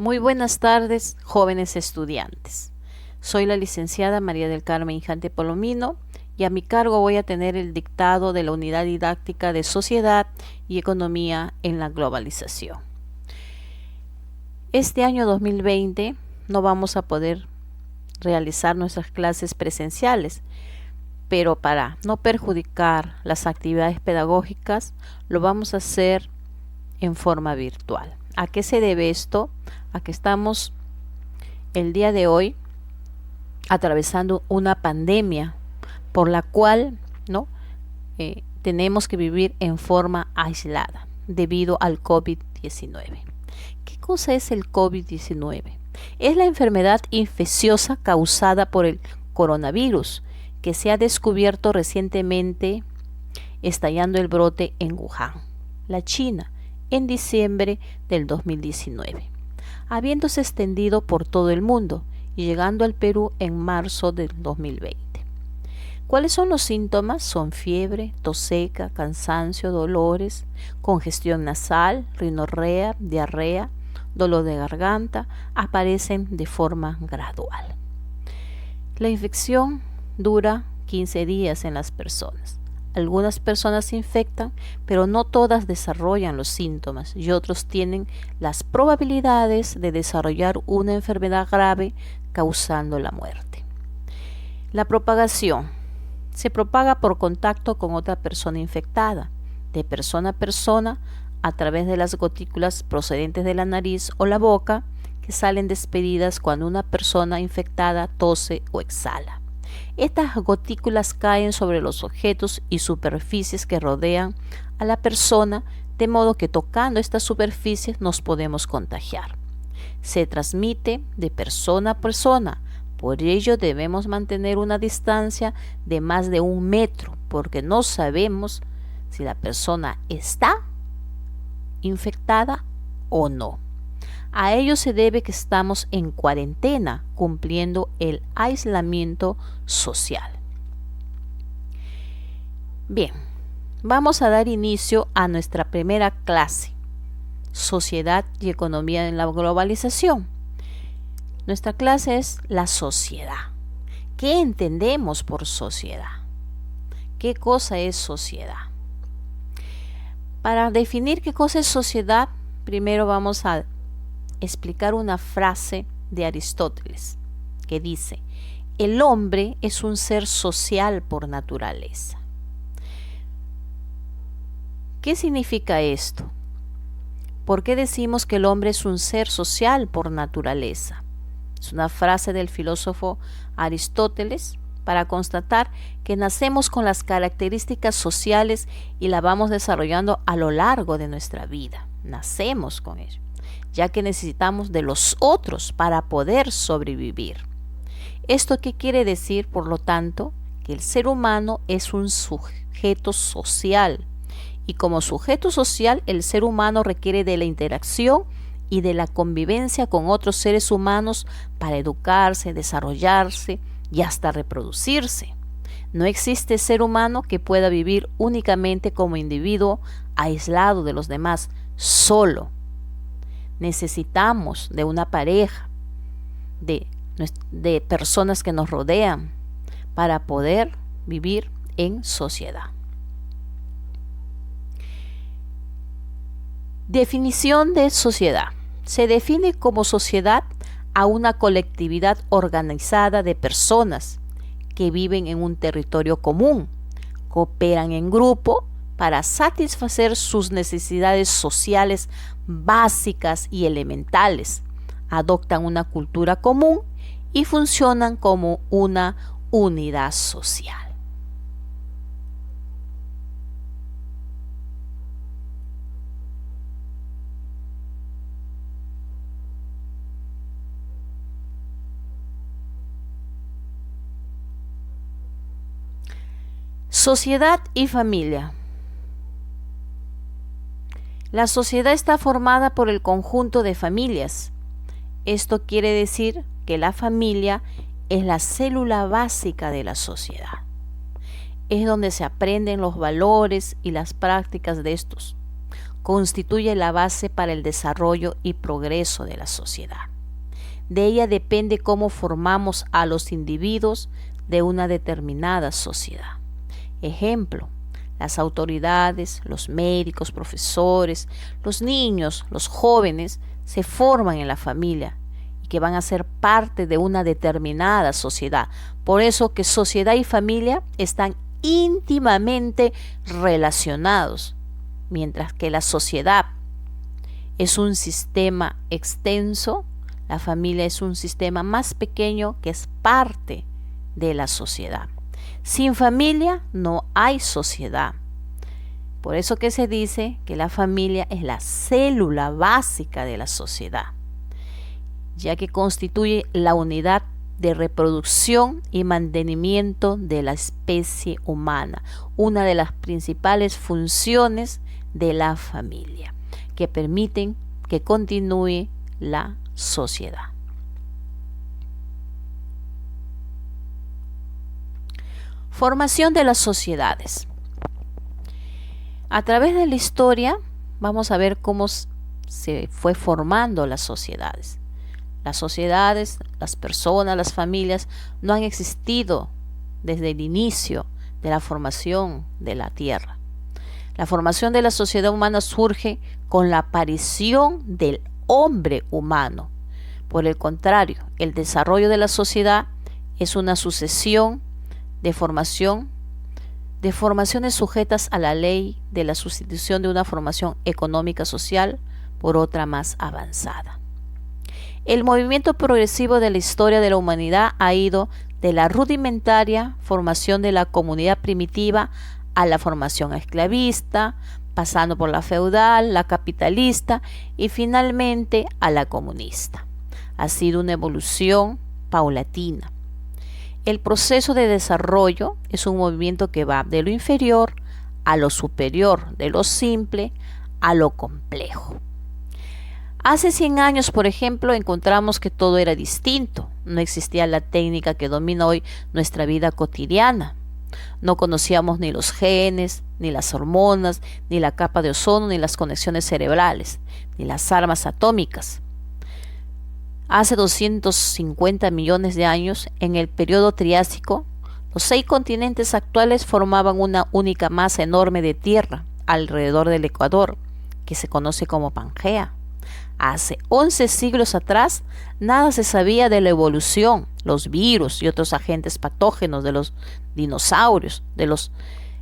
Muy buenas tardes, jóvenes estudiantes. Soy la licenciada María del Carmen Hijante Palomino y a mi cargo voy a tener el dictado de la Unidad Didáctica de Sociedad y Economía en la Globalización. Este año 2020 no vamos a poder realizar nuestras clases presenciales, pero para no perjudicar las actividades pedagógicas, lo vamos a hacer en forma virtual. ¿A qué se debe esto? A que estamos el día de hoy atravesando una pandemia por la cual tenemos que vivir en forma aislada debido al COVID-19. ¿Qué cosa es el COVID-19? Es la enfermedad infecciosa causada por el coronavirus que se ha descubierto recientemente estallando el brote en Wuhan, la China, en diciembre del 2019, habiéndose extendido por todo el mundo y llegando al Perú en marzo del 2020. ¿Cuáles son los síntomas? Son fiebre, tos seca, cansancio, dolores, congestión nasal, rinorrea, diarrea, dolor de garganta, aparecen de forma gradual. La infección dura 15 días en las personas. Algunas personas se infectan, pero no todas desarrollan los síntomas y otros tienen las probabilidades de desarrollar una enfermedad grave causando la muerte. La propagación se propaga por contacto con otra persona infectada, de persona a persona, a través de las gotículas procedentes de la nariz o la boca que salen despedidas cuando una persona infectada tose o exhala. Estas gotículas caen sobre los objetos y superficies que rodean a la persona, de modo que tocando estas superficies nos podemos contagiar. Se transmite de persona a persona, por ello debemos mantener una distancia de más de 1 metro, porque no sabemos si la persona está infectada o no. A ello se debe que estamos en cuarentena, cumpliendo el aislamiento social. Bien, vamos a dar inicio a nuestra primera clase, Sociedad y Economía en la Globalización. Nuestra clase es la sociedad. ¿Qué entendemos por sociedad? ¿Qué cosa es sociedad? Para definir qué cosa es sociedad, primero vamos a explicar una frase de Aristóteles que dice: el hombre es un ser social por naturaleza. ¿Qué significa esto? ¿Por qué decimos que el hombre es un ser social por naturaleza? Es una frase del filósofo Aristóteles para constatar que nacemos con las características sociales y la vamos desarrollando a lo largo de nuestra vida. Nacemos con ello, ya que necesitamos de los otros para poder sobrevivir. ¿Esto qué quiere decir? Por lo tanto, que el ser humano es un sujeto social, y como sujeto social el ser humano requiere de la interacción y de la convivencia con otros seres humanos para educarse, desarrollarse y hasta reproducirse. No existe ser humano que pueda vivir únicamente como individuo aislado de los demás, solo. Necesitamos de una pareja, de personas que nos rodean para poder vivir en sociedad. Definición de sociedad. Se define como sociedad a una colectividad organizada de personas que viven en un territorio común, cooperan en grupo para satisfacer sus necesidades sociales básicas y elementales, adoptan una cultura común y funcionan como una unidad social. Sociedad y familia. La sociedad está formada por el conjunto de familias. Esto quiere decir que la familia es la célula básica de la sociedad. Es donde se aprenden los valores y las prácticas de estos. constituye la base para el desarrollo y progreso de la sociedad. De ella depende cómo formamos a los individuos de una determinada sociedad. Ejemplo, las autoridades, los médicos, profesores, los niños, los jóvenes se forman en la familia y que van a ser parte de una determinada sociedad. Por eso que sociedad y familia están íntimamente relacionados, mientras que la sociedad es un sistema extenso, la familia es un sistema más pequeño que es parte de la sociedad. Sin familia no hay sociedad. Por eso que se dice que la familia es la célula básica de la sociedad, ya que constituye la unidad de reproducción y mantenimiento de la especie humana, una de las principales funciones de la familia, que permiten que continúe la sociedad. Formación de las sociedades. A través de la historia vamos a ver cómo se fue formando las sociedades. Las sociedades, las personas, las familias no han existido desde el inicio de la formación de la Tierra. La formación de la sociedad humana surge con la aparición del hombre humano. Por el contrario, el desarrollo de la sociedad es una sucesión de formaciones sujetas a la ley de la sustitución de una formación económica social por otra más avanzada. El movimiento progresivo de la historia de la humanidad ha ido de la rudimentaria formación de la comunidad primitiva a la formación esclavista, pasando por la feudal, la capitalista y finalmente a la comunista. Ha sido una evolución paulatina. El proceso de desarrollo es un movimiento que va de lo inferior a lo superior, de lo simple a lo complejo. Hace 100 años, por ejemplo, encontramos que todo era distinto. No existía la técnica que domina hoy nuestra vida cotidiana. No conocíamos ni los genes, ni las hormonas, ni la capa de ozono, ni las conexiones cerebrales, ni las armas atómicas. Hace 250 millones de años, en el periodo Triásico, los 6 continentes actuales formaban una única masa enorme de tierra alrededor del Ecuador, que se conoce como Pangea. Hace 11 siglos atrás, nada se sabía de la evolución, los virus y otros agentes patógenos de los dinosaurios, de los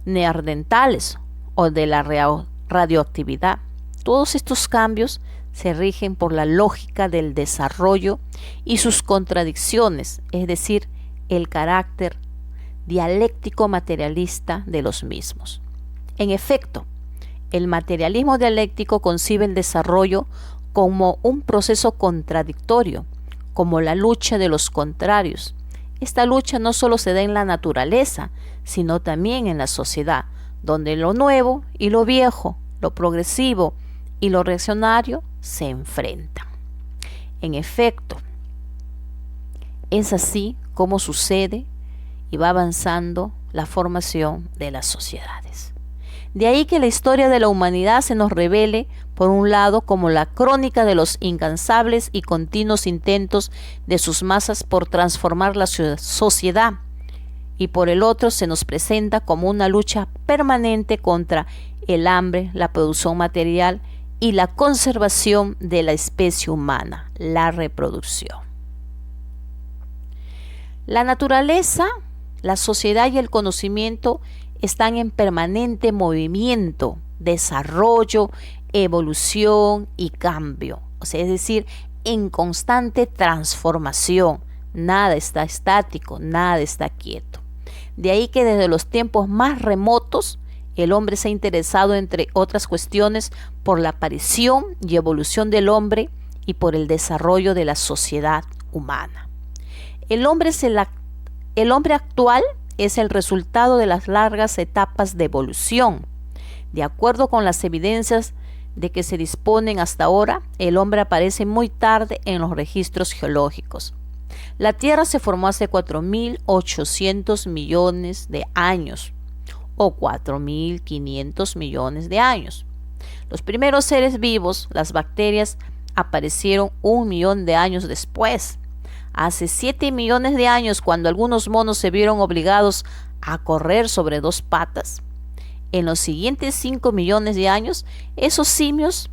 neandertales o de la radioactividad. Todos estos cambios se rigen por la lógica del desarrollo y sus contradicciones, es decir, el carácter dialéctico materialista de los mismos. En efecto, el materialismo dialéctico concibe el desarrollo como un proceso contradictorio, como la lucha de los contrarios. Esta lucha no solo se da en la naturaleza, sino también en la sociedad, donde lo nuevo y lo viejo, lo progresivo y lo reaccionario se enfrentan. En efecto, es así como sucede y va avanzando la formación de las sociedades. De ahí que la historia de la humanidad se nos revele, por un lado, como la crónica de los incansables y continuos intentos de sus masas por transformar la sociedad, y por el otro se nos presenta como una lucha permanente contra el hambre, la producción material y la conservación de la especie humana, la reproducción. La naturaleza, la sociedad y el conocimiento están en permanente movimiento, desarrollo, evolución y cambio, es decir, en constante transformación. Nada está estático, nada está quieto. De ahí que desde los tiempos más remotos el hombre se ha interesado, entre otras cuestiones, por la aparición y evolución del hombre y por el desarrollo de la sociedad humana. El hombre actual es el resultado de las largas etapas de evolución. De acuerdo con las evidencias de que se disponen hasta ahora, el hombre aparece muy tarde en los registros geológicos. La Tierra se formó hace 4.800 millones de años o 4.500 millones de años. Los primeros seres vivos, las bacterias, aparecieron 1 millón de años después. Hace 7 millones de años, cuando algunos monos se vieron obligados a correr sobre 2 patas, en los siguientes 5 millones de años, esos simios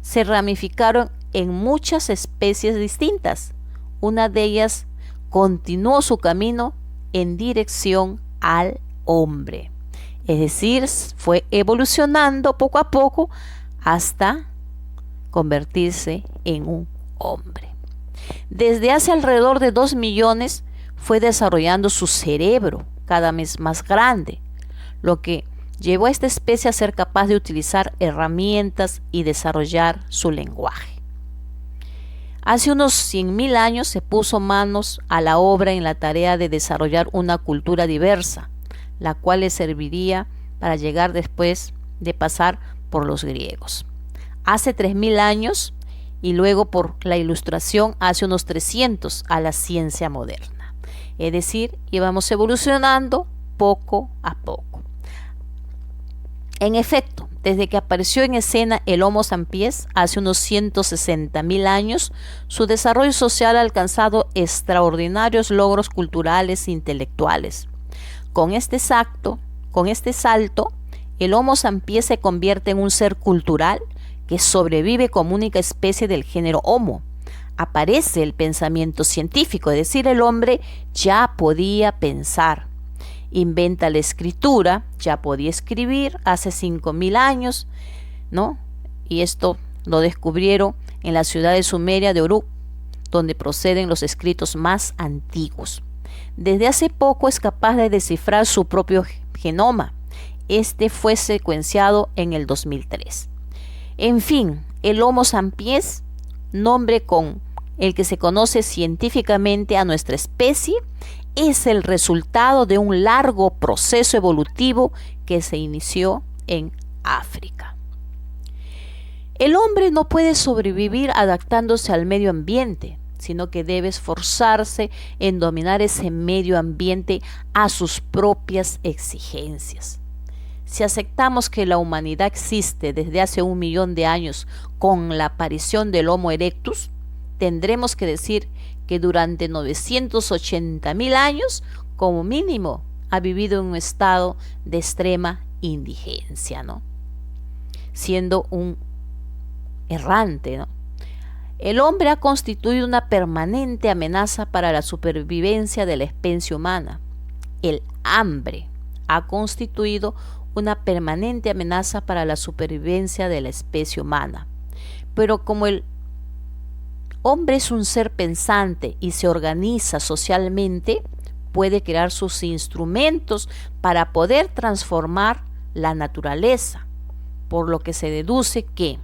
se ramificaron en muchas especies distintas. Una de ellas continuó su camino en dirección al hombre. Es decir, fue evolucionando poco a poco hasta convertirse en un hombre. Desde hace alrededor de 2 millones fue desarrollando su cerebro cada vez más grande, lo que llevó a esta especie a ser capaz de utilizar herramientas y desarrollar su lenguaje. Hace unos 100.000 años se puso manos a la obra en la tarea de desarrollar una cultura diversa, la cual le serviría para llegar después de pasar por los griegos. Hace 3.000 años y luego por la Ilustración hace unos 300 a la ciencia moderna. Es decir, íbamos evolucionando poco a poco. En efecto, desde que apareció en escena el Homo sapiens hace unos 160.000 años, su desarrollo social ha alcanzado extraordinarios logros culturales e intelectuales. Con este salto, el Homo sapiens se convierte en un ser cultural que sobrevive como única especie del género Homo. Aparece el pensamiento científico, es decir, el hombre ya podía pensar. Inventa la escritura, ya podía escribir hace 5.000 años, ¿no? Y esto lo descubrieron en la ciudad de Sumeria de Uruk, donde proceden los escritos más antiguos. Desde hace poco es capaz de descifrar su propio genoma. Este fue secuenciado en el 2003. En fin, el Homo sapiens, nombre con el que se conoce científicamente a nuestra especie, es el resultado de un largo proceso evolutivo que se inició en África. El hombre no puede sobrevivir adaptándose al medio ambiente, sino que debe esforzarse en dominar ese medio ambiente a sus propias exigencias. Si aceptamos que la humanidad existe desde hace 1 millón de años con la aparición del Homo erectus, tendremos que decir que durante 980.000 años, como mínimo, ha vivido en un estado de extrema indigencia, ¿no? Siendo un errante, ¿no? El hombre ha constituido una permanente amenaza para la supervivencia de la especie humana. El hambre ha constituido una permanente amenaza para la supervivencia de la especie humana. Pero como el hombre es un ser pensante y se organiza socialmente, puede crear sus instrumentos para poder transformar la naturaleza, por lo que se deduce que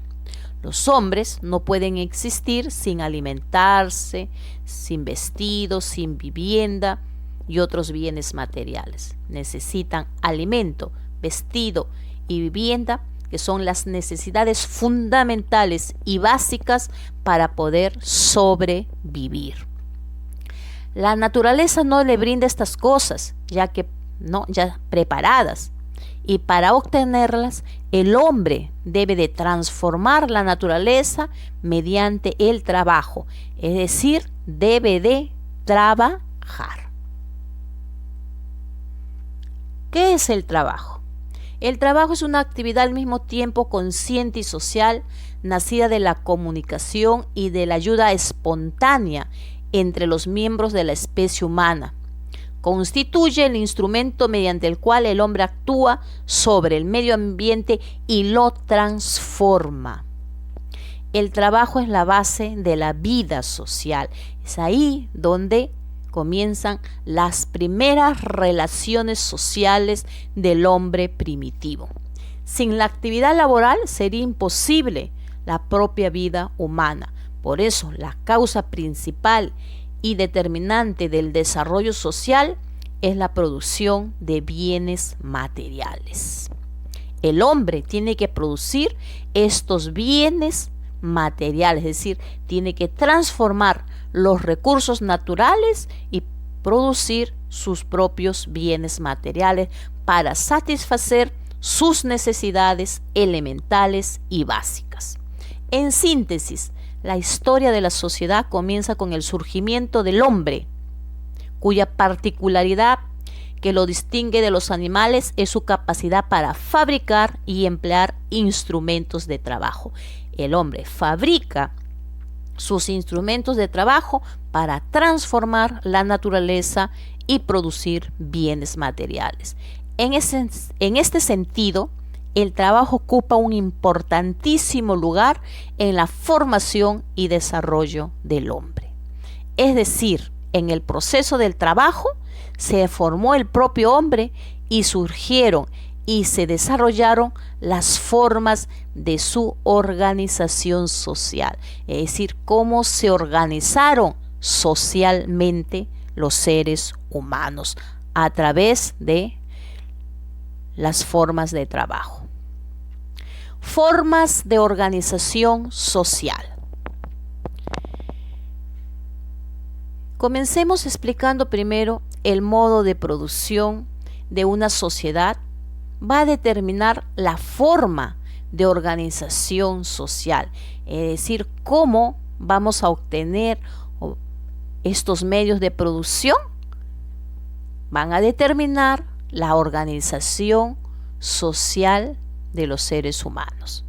los hombres no pueden existir sin alimentarse, sin vestidos, sin vivienda y otros bienes materiales. Necesitan alimento, vestido y vivienda, que son las necesidades fundamentales y básicas para poder sobrevivir. La naturaleza no le brinda estas cosas, ya preparadas, y para obtenerlas el hombre debe de transformar la naturaleza mediante el trabajo, es decir, debe de trabajar. ¿Qué es el trabajo? El trabajo es una actividad al mismo tiempo consciente y social, nacida de la comunicación y de la ayuda espontánea entre los miembros de la especie humana. Constituye el instrumento mediante el cual el hombre actúa sobre el medio ambiente y lo transforma. El trabajo es la base de la vida social. Es ahí donde comienzan las primeras relaciones sociales del hombre primitivo. Sin la actividad laboral sería imposible la propia vida humana. Por eso, la causa principal y determinante del desarrollo social es la producción de bienes materiales. El hombre tiene que producir estos bienes materiales, es decir, tiene que transformar los recursos naturales y producir sus propios bienes materiales para satisfacer sus necesidades elementales y básicas. En síntesis, la historia de la sociedad comienza con el surgimiento del hombre, cuya particularidad que lo distingue de los animales es su capacidad para fabricar y emplear instrumentos de trabajo. El hombre fabrica sus instrumentos de trabajo para transformar la naturaleza y producir bienes materiales. En este sentido, el trabajo ocupa un importantísimo lugar en la formación y desarrollo del hombre. Es decir, en el proceso del trabajo se formó el propio hombre y surgieron y se desarrollaron las formas de su organización social, es decir, cómo se organizaron socialmente los seres humanos a través de las formas de trabajo. Formas de organización social. Comencemos explicando primero el modo de producción de una sociedad. Va a determinar la forma de organización social, es decir, cómo vamos a obtener estos medios de producción. Van a determinar la organización social de los seres humanos.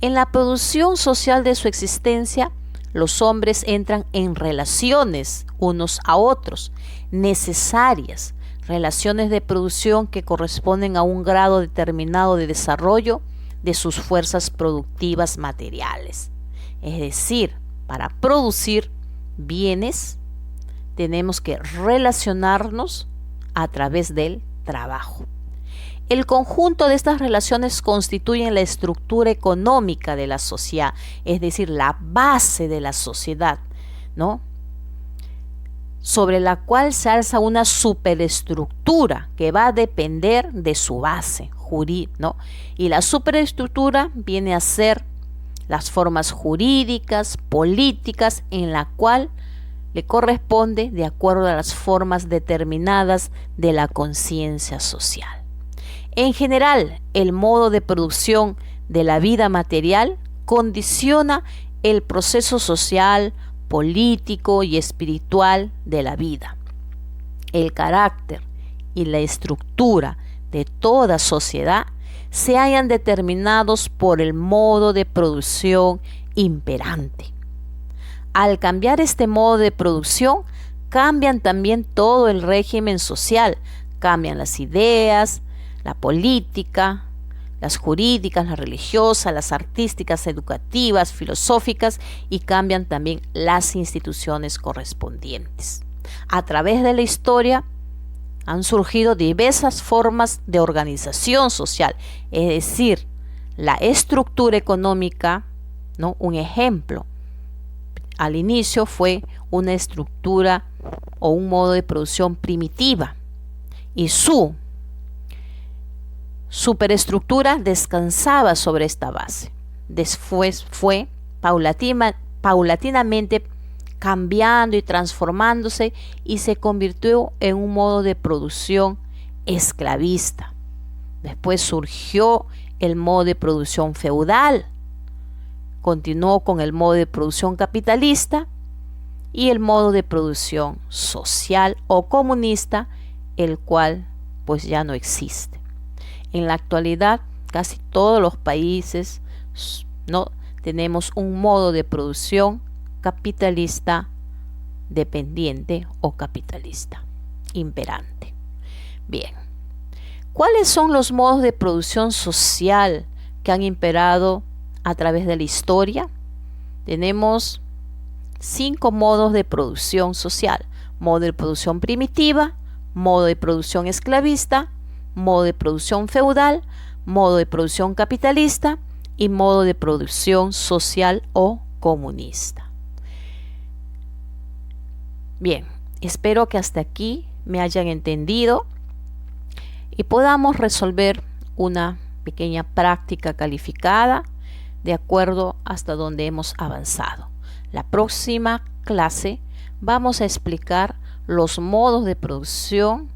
En la producción social de su existencia, los hombres entran en relaciones unos a otros, necesarias, relaciones de producción que corresponden a un grado determinado de desarrollo de sus fuerzas productivas materiales. Es decir, para producir bienes tenemos que relacionarnos a través del trabajo. El conjunto de estas relaciones constituyen la estructura económica de la sociedad, es decir, la base de la sociedad, ¿no? Sobre la cual se alza una superestructura que va a depender de su base jurídica, ¿no? Y la superestructura viene a ser las formas jurídicas, políticas, en la cual le corresponde de acuerdo a las formas determinadas de la conciencia social. En general, el modo de producción de la vida material condiciona el proceso social, político y espiritual de la vida. El carácter y la estructura de toda sociedad se hallan determinados por el modo de producción imperante. Al cambiar este modo de producción, cambian también todo el régimen social, cambian las ideas, la política, las jurídicas, las religiosas, las artísticas, educativas, filosóficas, y cambian también las instituciones correspondientes. A través de la historia han surgido diversas formas de organización social, es decir, la estructura económica, ¿no? Un ejemplo, al inicio fue una estructura o un modo de producción primitiva, y su superestructura descansaba sobre esta base. Después fue paulatinamente cambiando y transformándose y se convirtió en un modo de producción esclavista. Después surgió el modo de producción feudal, continuó con el modo de producción capitalista y el modo de producción social o comunista, el cual pues ya no existe. En la actualidad, casi todos los países, ¿no?, tenemos un modo de producción capitalista dependiente o capitalista imperante. Bien, ¿cuáles son los modos de producción social que han imperado a través de la historia? Tenemos 5 modos de producción social: modo de producción primitiva, modo de producción esclavista, modo de producción feudal, modo de producción capitalista y modo de producción social o comunista. Bien, espero que hasta aquí me hayan entendido y podamos resolver una pequeña práctica calificada de acuerdo hasta donde hemos avanzado. La próxima clase vamos a explicar los modos de producción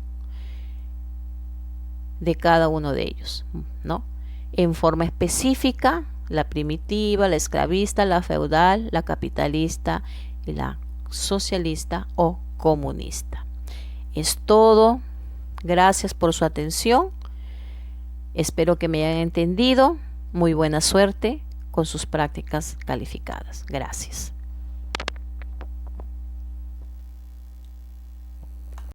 de cada uno de ellos, ¿no? En forma específica, la primitiva, la esclavista, la feudal, la capitalista y la socialista o comunista. Es todo. Gracias por su atención. Espero que me hayan entendido. Muy buena suerte con sus prácticas calificadas. Gracias.